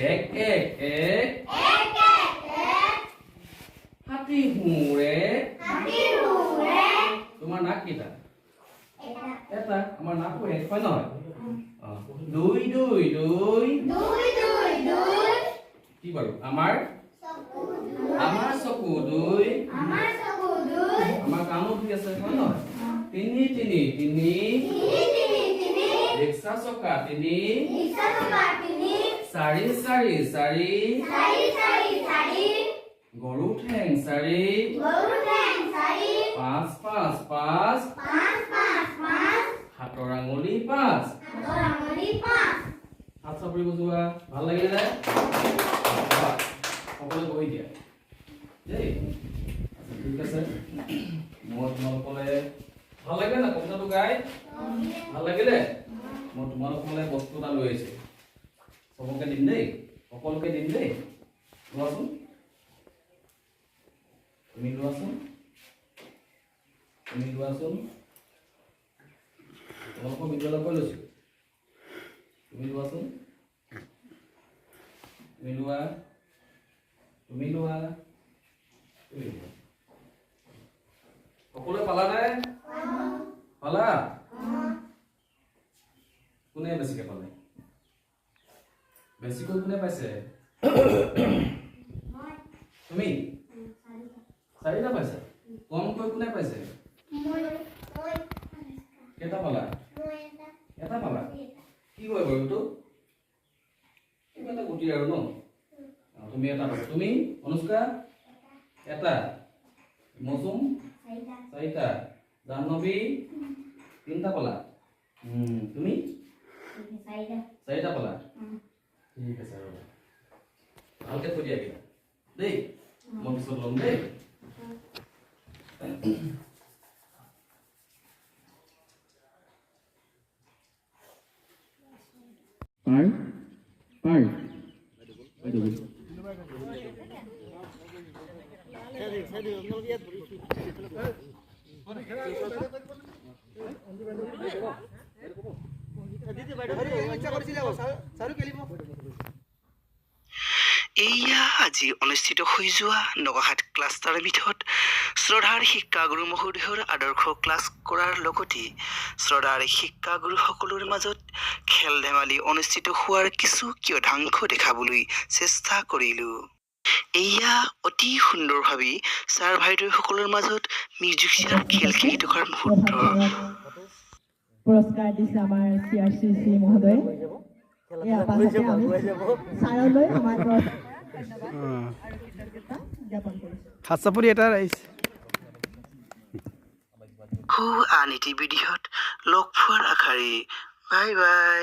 এক এক এক হাতী হুৰে তোমাৰ নাক কেইটা এটা আমাৰ নাকটো এক হয় নহয় দুই দুই দুই কি বাৰু আমাৰ চকু দুই আমাৰ কাণো দুই আছে হয় নহয় তিনি তিনি তিনি ৰিক্সা চকা তিনি চাৰি চাৰি চাৰি গৰু ঠেং চাৰি পাঁচ পাঁচ পাঁচ হাতৰ আঙুলি পাঁচ হাত চাপৰি বজোৱা ভাল লাগিলে নে সকলোৱে বহি দিয়া দেই ঠিক আছে মই তোমালোকলে ভাল লাগিলে না কবিতাটো গাই ভাল লাগিলে মই তোমালোকলে বস্তু এটা লৈ আহিছোঁ সবকে দিম দেই সকলোকে দিম দেই লোৱাচোন তুমি লোৱাচোন তোমালোকৰ বিদ্যালয়ৰ পৰা লৈছোঁ তুমি লোৱাচোন তুমি লোৱা সকলোৱে পালানে পালা কোনে বেছিকৈ পালে বেছিকৈ কোনে পাইছে তুমি চাৰিটা পাইছা কমকৈ কোনে পাইছে কেইটা পালা এটা পালা কি কয় বাৰু এইটো এটা গুটি আৰু ন তুমি এটা পাইছা তুমি অনুষ্কা এটা মৌচুম চাৰিটা জাহ্নৱী তিনিটা পালা তুমি চাৰিটা পালা ঠিক আছে আৰু ভালকে থৈ দিয়া দেই মই পিছত ল'ম দেই এয়া আজি অনুষ্ঠিত হৈ যোৱা নগাহাট ক্লাষ্টাৰ মিটত শ্ৰদ্ধাৰ শিক্ষাগুৰু মহোদয়ৰ আদৰ্শ ক্লাছ কৰাৰ লগতে শ্ৰদ্ধাৰ শিক্ষাগুৰুসকলৰ মাজত খেল ধেমালি অনুষ্ঠিত হোৱাৰ কিছু কিয়দাংশ দেখাবলৈ চেষ্টা কৰিলোঁ। এয়া অতি সুন্দৰভাৱে ছাৰ বাইদেউসকলৰ মাজত মিউজিচিয়ান খেল খেলি থকাৰ মুহূৰ্ত পুৰস্কাৰ দিছে আমাৰ CRCC মহোদয় আন এটি ভিডিঅ'ত লগ পোৱাৰ আশাৰে বাই বাই।